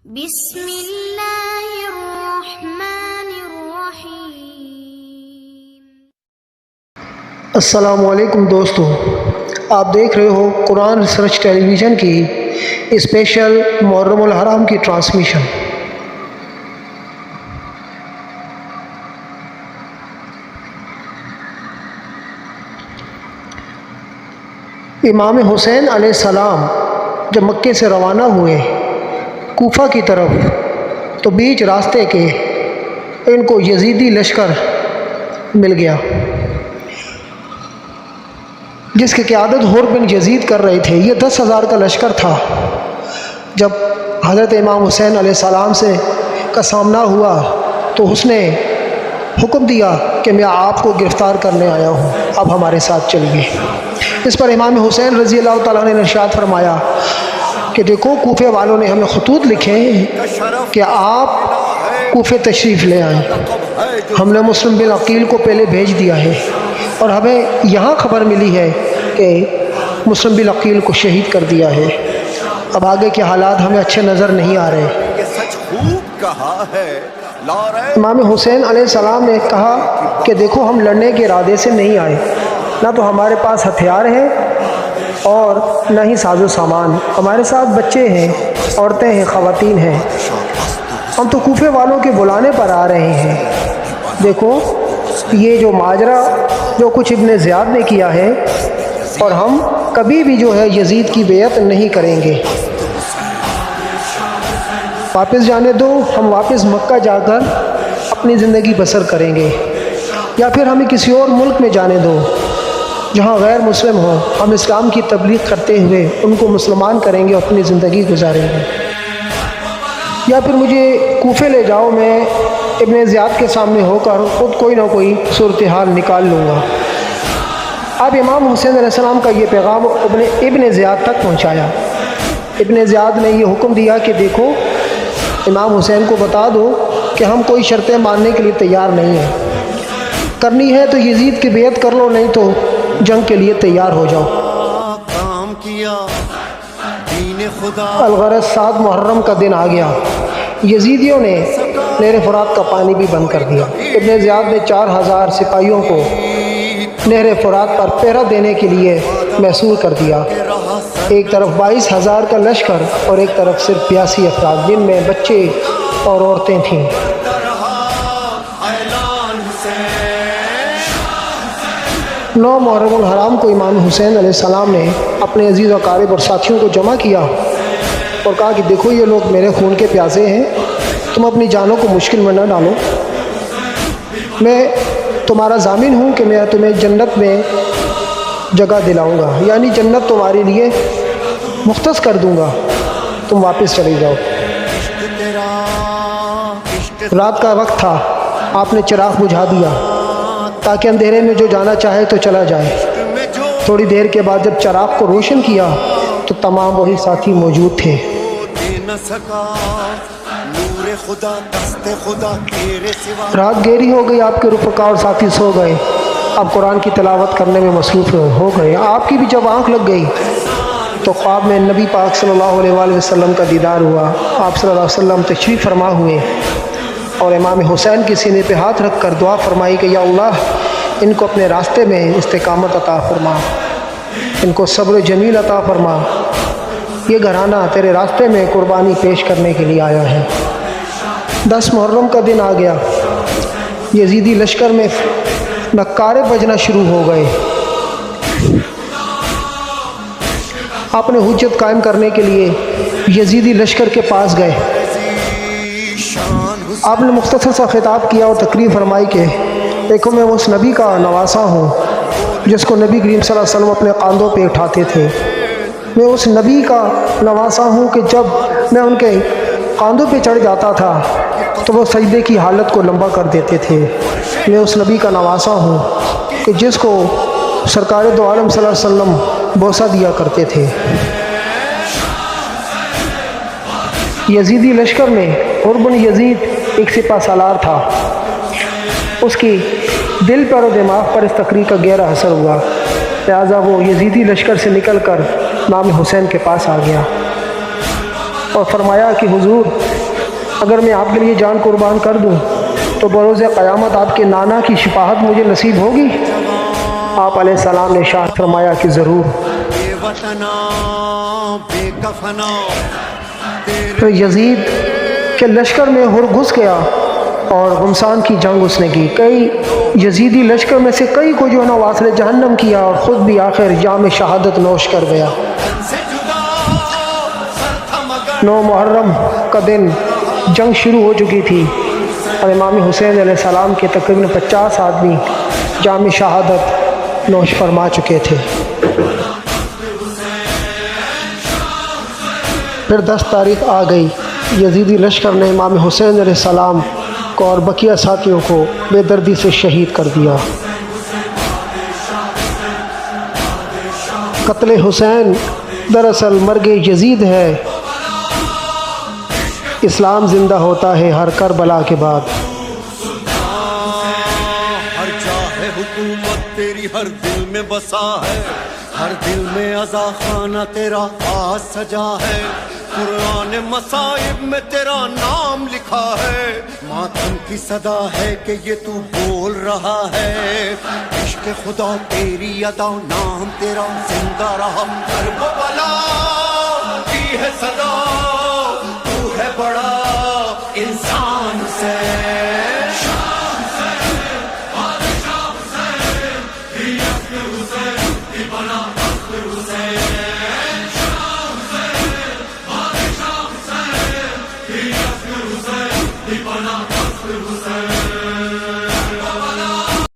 بسم اللہ الرحمن الرحیم۔ السلام علیکم دوستو، آپ دیکھ رہے ہو قرآن ریسرچ ٹیلی ویژن کی اسپیشل محرم الحرام کی ٹرانسمیشن۔ امام حسین علیہ السلام جب مکے سے روانہ ہوئے کوفہ کی طرف، تو بیچ راستے کے ان کو یزیدی لشکر مل گیا جس کی قیادت حر بن یزید کر رہے تھے۔ یہ 10,000 کا لشکر تھا۔ جب حضرت امام حسین علیہ السلام کا سامنا ہوا تو اس نے حکم دیا کہ میں آپ کو گرفتار کرنے آیا ہوں، اب ہمارے ساتھ چلیے۔ اس پر امام حسین رضی اللہ تعالیٰ نے ارشاد فرمایا کہ دیکھو، کوفے والوں نے ہمیں خطوط لکھے ہیں کہ آپ کوفے تشریف لے آئیں۔ ہم نے مسلم بن عقیل کو پہلے بھیج دیا ہے اور ہمیں یہاں خبر ملی ہے کہ مسلم بن عقیل کو شہید کر دیا ہے۔ اب آگے کے حالات ہمیں اچھے نظر نہیں آ رہے۔ امام حسین علیہ السلام نے کہا کہ دیکھو، ہم لڑنے کے ارادے سے نہیں آئے، نہ تو ہمارے پاس ہتھیار ہیں اور نہ ہی ساز و سامان، ہمارے ساتھ بچے ہیں، عورتیں ہیں، خواتین ہیں، ہم تو کوفے والوں کے بلانے پر آ رہے ہیں۔ دیکھو، یہ جو ماجرا جو کچھ ابن زیاد نے کیا ہے، اور ہم کبھی بھی جو ہے یزید کی بیعت نہیں کریں گے۔ واپس جانے دو، ہم واپس مکہ جا کر اپنی زندگی بسر کریں گے، یا پھر ہمیں کسی اور ملک میں جانے دو جہاں غیر مسلم ہو، ہم اسلام کی تبلیغ کرتے ہوئے ان کو مسلمان کریں گے، اپنی زندگی گزاریں گے، یا پھر مجھے کوفے لے جاؤ، میں ابن زیاد کے سامنے ہو کر خود کوئی نہ کوئی صورتحال نکال لوں گا۔ اب امام حسین علیہ السلام کا یہ پیغام ابن زیاد تک پہنچایا۔ ابن زیاد نے یہ حکم دیا کہ دیکھو، امام حسین کو بتا دو کہ ہم کوئی شرطیں ماننے کے لیے تیار نہیں ہیں، کرنی ہے تو یزید کی بیعت کر لو، نہیں تو جنگ کے لیے تیار ہو جاؤ۔ الغرض 7 محرم کا دن آ گیا، یزیدیوں نے نہر فرات کا پانی بھی بند کر دیا۔ ابن زیاد نے 4000 سپاہیوں کو نہر فرات پر پہرا دینے کے لیے محصور کر دیا۔ ایک طرف 22,000 کا لشکر اور ایک طرف صرف 82 افراد، جن میں بچے اور عورتیں تھیں۔ 9 محرم الحرام کو امام حسین علیہ السلام نے اپنے عزیز و اقارب اور ساتھیوں کو جمع کیا اور کہا کہ دیکھو، یہ لوگ میرے خون کے پیاسے ہیں، تم اپنی جانوں کو مشکل میں نہ ڈالو۔ میں تمہارا ضامن ہوں کہ میں تمہیں جنت میں جگہ دلاؤں گا، یعنی جنت تمہارے لیے مختص کر دوں گا، تم واپس چلے جاؤ۔ رات کا وقت تھا، آپ نے چراغ بجھا دیا تاکہ اندھیرے میں جو جانا چاہے تو چلا جائے۔ تھوڑی دیر کے بعد جب چراغ کو روشن کیا تو تمام وہی ساتھی موجود تھے۔ رات گہری ہو گئی، آپ کے رفقا اور ساتھی سو گئے، اب قرآن کی تلاوت کرنے میں مصروف ہو گئے۔ آپ کی بھی جب آنکھ لگ گئی تو خواب میں نبی پاک صلی اللہ علیہ وآلہ وسلم کا دیدار ہوا۔ آپ صلی اللہ علیہ وسلم تشریف فرما ہوئے اور امام حسین کے سینے پہ ہاتھ رکھ کر دعا فرمائی کہ یا اللہ، ان کو اپنے راستے میں استقامت عطا فرما، ان کو صبر جمیل عطا فرما، یہ گھرانہ تیرے راستے میں قربانی پیش کرنے کے لیے آیا ہے۔ 10 محرم کا دن آ گیا، یزیدی لشکر میں نکارے بجنا شروع ہو گئے۔ آپ نے حجت قائم کرنے کے لیے یزیدی لشکر کے پاس گئے۔ آپ نے مختصر سا خطاب کیا اور تقریر فرمائی کہ دیکھو، میں اس نبی کا نواسا ہوں جس کو نبی کریم صلی اللہ علیہ وسلم اپنے کاندھوں پہ اٹھاتے تھے۔ میں اس نبی کا نواسا ہوں کہ جب میں ان کے کاندھوں پہ چڑھ جاتا تھا تو وہ سجدے کی حالت کو لمبا کر دیتے تھے۔ میں اس نبی کا نواسا ہوں کہ جس کو سرکار دو عالم صلی اللہ علیہ وسلم بوسہ دیا کرتے تھے۔ یزیدی لشکر میں حر بن یزید ایک سپہ سالار تھا، اس کی دل پر و دماغ پر اس تقریر کا گہرا اثر ہوا، لہٰذا وہ یزیدی لشکر سے نکل کر امام حسین کے پاس آ گیا اور فرمایا کہ حضور، اگر میں آپ کے لیے جان قربان کر دوں تو بروز قیامت آپ کے نانا کی شفاعت مجھے نصیب ہوگی؟ آپ علیہ السلام نے ارشاد فرمایا کہ ضرور۔ تو یزید کے لشکر میں گھس گیا اور غمسان کی جنگ اس نے کی۔ کئی یزیدی لشکر میں سے کئی کو جو ہے نا واصل جہنم کیا اور خود بھی آخر جام شہادت نوش کر گیا۔ 9 محرم کا دن جنگ شروع ہو چکی تھی اور امام حسین علیہ السلام کے تقریباً 50 آدمی جام شہادت نوش فرما چکے تھے۔ پھر 10 تاریخ آ گئی، یزیدی لشکر نے امام حسین علیہ السلام کو اور بقیہ ساتھیوں کو بے دردی سے شہید کر دیا۔ قتل حسین دراصل مرگ یزید ہے۔ اسلام زندہ ہوتا ہے ہر کربلا کے بعد۔ ہر چاہے حکومت تیری ہر دل میں بسا ہے، ہر دل میں عزا خانہ تیرا آج سجا ہے، قرآن مصائب میں تیرا نام لکھا ہے، ماتم کی صدا ہے کہ یہ تو بول رہا ہے، عشق خدا تیری ادا نام تیرا زندہ رہا، کربلا کی ہے صدا تو ہے بڑا انسان سے۔